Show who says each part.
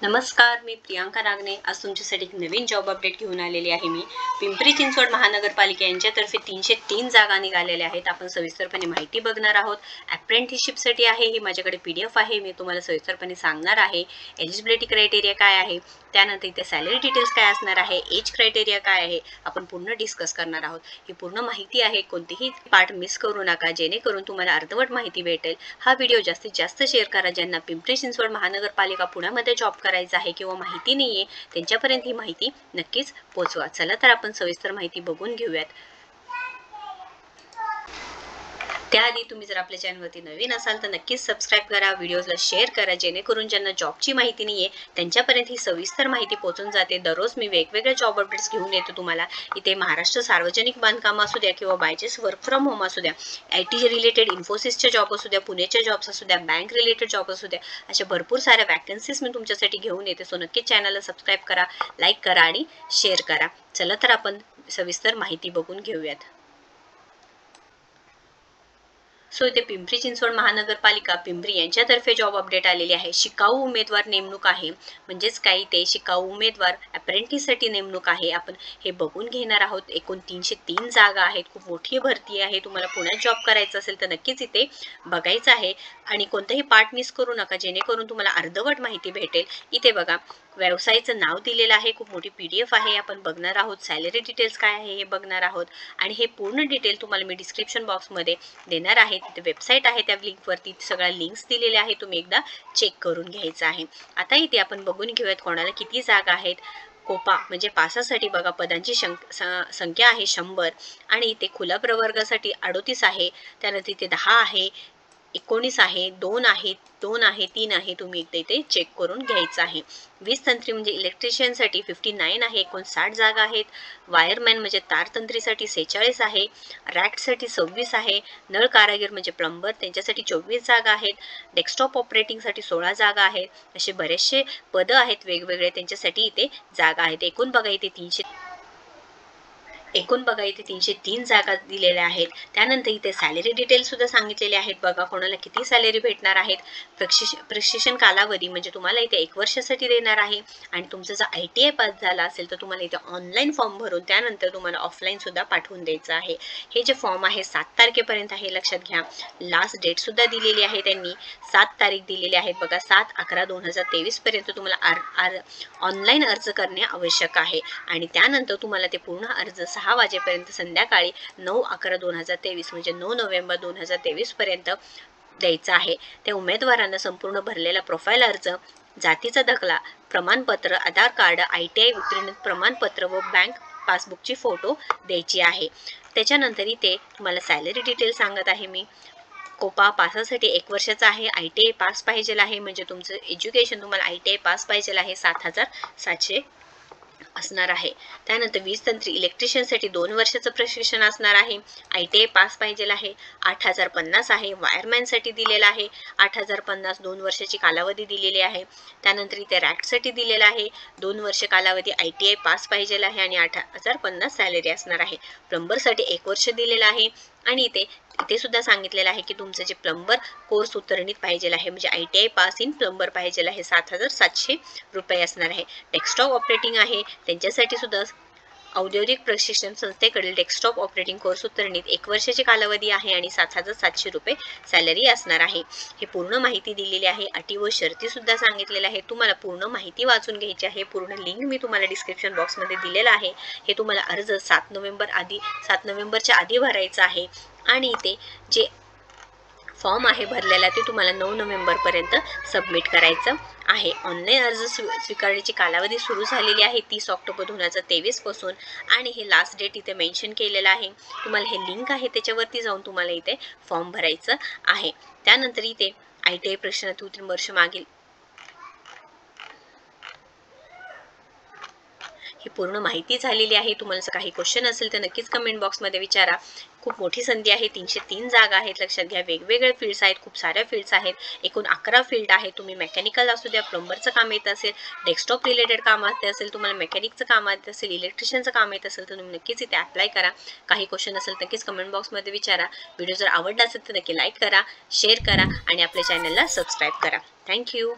Speaker 1: नमस्कार, मी प्रियांका नागने आज तुमच्यासाठी एक नवीन जॉब अपडेट घेऊन आलेली आहे। मी पिंपरी चिंचवड महानगरपालिका यांच्यातर्फे 303 जागा निघालेल्या आहेत। आपण सविस्तरपणे माहिती बघणार आहोत। अप्रेंटिसशिपसाठी आहे, ही माझ्याकडे PDF आहे, मी तुम्हाला सविस्तरपणे सांगणार आहे। एलिजिबिलिटी क्रायटेरिया काय आहे, त्यानंतर इथे सॅलरी डिटेल्स काय असणार आहे, एज क्रायटेरिया काय आहे, आपण पूर्ण डिस्कस करणार आहोत। ही पूर्ण माहिती आहे, कोणतीही पार्ट मिस करू नका, जेणेकरून तुम्हाला अर्धवट माहिती भेटेल। हा व्हिडिओ जास्तीत जास्त शेअर करा, ज्यांना पिंपरी चिंचवड महानगरपालिका पुण्यामध्ये जॉब करायचं आहे किंवा माहिती नाहीये त्यांच्यापर्यंत ही माहिती नक्कीच पोहोचवा। चला तर आपण सविस्तर माहिती बघून घेऊयात। त्याआधी तुम्ही जर आपल्या चॅनलवरती नवीन असाल तर नक्कीच सबस्क्राईब करा, व्हिडिओजला शेअर करा, जेणेकरून ज्यांना जॉबची माहिती नाहीये त्यांच्यापर्यंत ही सविस्तर माहिती पोहोचून जाते। दररोज मी वेगवेगळे जॉब अपडेट्स घेऊन येतो तुम्हाला। इथे महाराष्ट्र सार्वजनिक बांधकाम असू द्या किंवा बायजेस वर्क फ्रॉम होम असू द्या, IT रिलेटेड इन्फोसिसचे जॉब असू द्या, पुणेचे जॉब्स असू द्या, बँक रिलेटेड जॉब असू द्या, अशा भरपूर साऱ्या वॅकन्सीज मी तुमच्यासाठी घेऊन येते। सो नक्कीच चॅनलला सबस्क्राईब करा, लाईक करा आणि शेअर करा। चला तर आपण सविस्तर माहिती बघून घेऊयात। सो इथे पिंपरी चिंचवड महानगरपालिका पिंपरी यांच्यातर्फे जॉब अपडेट आलेली आहे। शिकाऊ उमेदवार नेमणूक आहे, म्हणजेच काही ते शिकाऊ उमेदवार अप्रेंटिससाठी नेमणूक आहे। आपण हे बघून घेणार आहोत। एकूण 303 जागा आहेत, खूप मोठी भरती आहे। तुम्हाला पुण्यात जॉब करायचा असेल तर नक्कीच इथे बघायचं आहे आणि कोणताही पार्ट मिस करू नका, जेणेकरून तुम्हाला अर्धवट माहिती भेटेल। इथे बघा, व्यवसायाचं नाव दिलेलं आहे, खूप मोठी PDF आहे, आपण बघणार आहोत। सॅलरी डिटेल्स काय आहे हे बघणार आहोत आणि हे पूर्ण डिटेल तुम्हाला मी डिस्क्रिप्शन बॉक्समध्ये देणार आहे। तिथे वेबसाईट आहे, त्या लिंकवरती सगळ्या लिंक्स दिलेल्या आहेत, तुम्ही एकदा चेक करून घ्यायचं आहे। आता इथे आपण बघून घेऊयात कोणाला किती जागा आहेत। कोपा म्हणजे पासासाठी बघा, पदांची संख्या आहे 100 आणि इथे खुला प्रवर्गासाठी 38 आहे, त्यानंतर इथे 10 आहे, 19 आहे, 2 आहे, 2 आहे, 3 आहे, तुम्ही एकदा इथे चेक करून घ्यायचं आहे। 20 तंत्री म्हणजे इलेक्ट्रिशियनसाठी 59 आहे, 59 जागा आहेत। वायरमॅन म्हणजे तारतंत्रीसाठी 46 आहे, रॅक्टसाठी 26 आहे, नळ कारागीर म्हणजे प्लंबर त्यांच्यासाठी 24 जागा आहेत, डेस्कटॉप ऑपरेटिंगसाठी 16 जागा आहेत। असे बरेचसे पद आहेत वेगवेगळे, त्यांच्यासाठी इथे जागा आहेत। एकूण बघा इथे 303 जागा दिलेल्या आहेत। त्यानंतर इथे सॅलरी डिटेल्स सुद्धा सांगितलेले आहेत। बघा, कोणाला किती सॅलरी भेटणार आहेत। प्रशिक्षण कालावधी म्हणजे तुम्हाला इथे 1 वर्षासाठी देणार आहे आणि तुमचं जर ITI पास झाला असेल तर तुम्हाला इथे ऑनलाईन फॉर्म भरून त्यानंतर तुम्हाला ऑफलाईन सुद्धा पाठवून द्यायचं आहे। हे जे फॉर्म आहे 7 तारखेपर्यंत आहे, लक्षात घ्या। लास्ट डेट सुद्धा दिलेली आहे, त्यांनी 7 तारीख दिलेली आहे। बघा, 7/11/2023 पर्यंत तुम्हाला ऑनलाईन अर्ज करणे आवश्यक आहे आणि त्यानंतर तुम्हाला ते पूर्ण अर्ज 6 वाजेपर्यंत संध्याकाळी 9/11/2023 म्हणजे 9 नोव्हेंबर 2023 पर्यंत द्यायचा आहे। त्या उमेदवारांना संपूर्ण भरलेला प्रोफाईल अर्ज, जातीचा दाखला, प्रमाणपत्र, आधार कार्ड, ITI उत्तीर्ण प्रमाणपत्र व बँक पासबुकची फोटो द्यायची आहे। त्याच्यानंतर इथे तुम्हाला सॅलरी डिटेल सांगत आहे मी। कोपा पासासाठी 1 वर्षाचा आहे, ITI पास पाहिजे आहे, म्हणजे तुमचं एज्युकेशन तुम्हाला ITI पास पाहिजे आहे, 7,700 असणार आहे। त्यानंतर 20 तंत्री इलेक्ट्रिशियनसाठी 2 वर्षाचं प्रशिक्षण असणार आहे, ITI पास पाहिजे आहे, 8,050 आहे। वायरमॅनसाठी दिलेला आहे 8,050, 2 वर्षाची कालावधी दिलेली आहे। त्यानंतर इथे रॅक्टसाठी दिलेला आहे 2 वर्ष कालावधी, ITI पास पाहिजे आहे आणि 8,050 सॅलरी असणार आहे। प्लंबरसाठी 1 वर्ष दिलेलं आहे आणि इथे सुद्धा सांगितलेलं आहे की तुमचं जे प्लंबर कोर्स उत्तीर्णित पाहिजे आहे, म्हणजे ITI पास इन प्लंबर पाहिजे आहे, 7,700 रुपये असणार आहे। डेस्कटॉप ऑपरेटिंग आहे, त्यांच्यासाठी सुद्धा औद्योगिक प्रशिक्षण संस्थेकडील डेस्कटॉप ऑपरेटिंग कोर्स उत्तीर्णित 1 वर्षाची कालावधी आहे आणि 7,700 रुपये सॅलरी असणार आहे। हे पूर्ण माहिती दिलेली आहे, अटी व शर्ती सुद्धा सांगितलेल्या आहे। तुम्हाला पूर्ण माहिती वाचून घ्यायची आहे। पूर्ण लिंक मी तुम्हाला डिस्क्रिप्शन बॉक्समध्ये दिलेला आहे। हे तुम्हाला अर्ज 7 नोव्हेंबरच्या आधी भरायचा आहे आणि इथे जे फॉर्म आहे भरलेला ते तुम्हाला 9 नोव्हेंबरपर्यंत सबमिट करायचं आहे। ऑनलाईन अर्ज स्वीकारण्याची कालावधी सुरू झालेली आहे 30 ऑक्टोबर 2023 पासून आणि हे लास्ट डेट इथे मेन्शन केलेलं आहे। तुम्हाला हे लिंक आहे त्याच्यावरती जाऊन तुम्हाला इथे फॉर्म भरायचं आहे। त्यानंतर इथे ITI प्रशिक्षणात उत्तीर्ण वर्ष मागील ही पूर्ण माहिती झालेली आहे। तुम्हाला जर काही क्वेश्चन असेल तर नक्कीच कमेंट बॉक्समध्ये विचारा। खूप मोठी संधी आहे, 303 जागा आहेत, लक्षात घ्या। वेगवेगळे फील्ड्स आहेत, खूप साऱ्या फील्ड्स आहेत, एकूण 11 फील्ड आहे। तुम्ही मेकॅनिकल असू द्या, प्लंबरचं काम येत असेल, डेस्कटॉप रिलेटेड काम येत असेल, तुम्हाला मेकॅनिकचं काम येत असेल, इलेक्ट्रिशियनचं काम येत असेल तर तुम्ही नक्कीच इथे अप्लाय करा। काही क्वेश्चन असेल नक्कीच कमेंट बॉक्समध्ये विचारा। व्हिडिओ जर आवडला असेल तर नक्की लाईक करा, शेअर करा आणि आपल्या चॅनलला सबस्क्राईब करा। थँक्यू।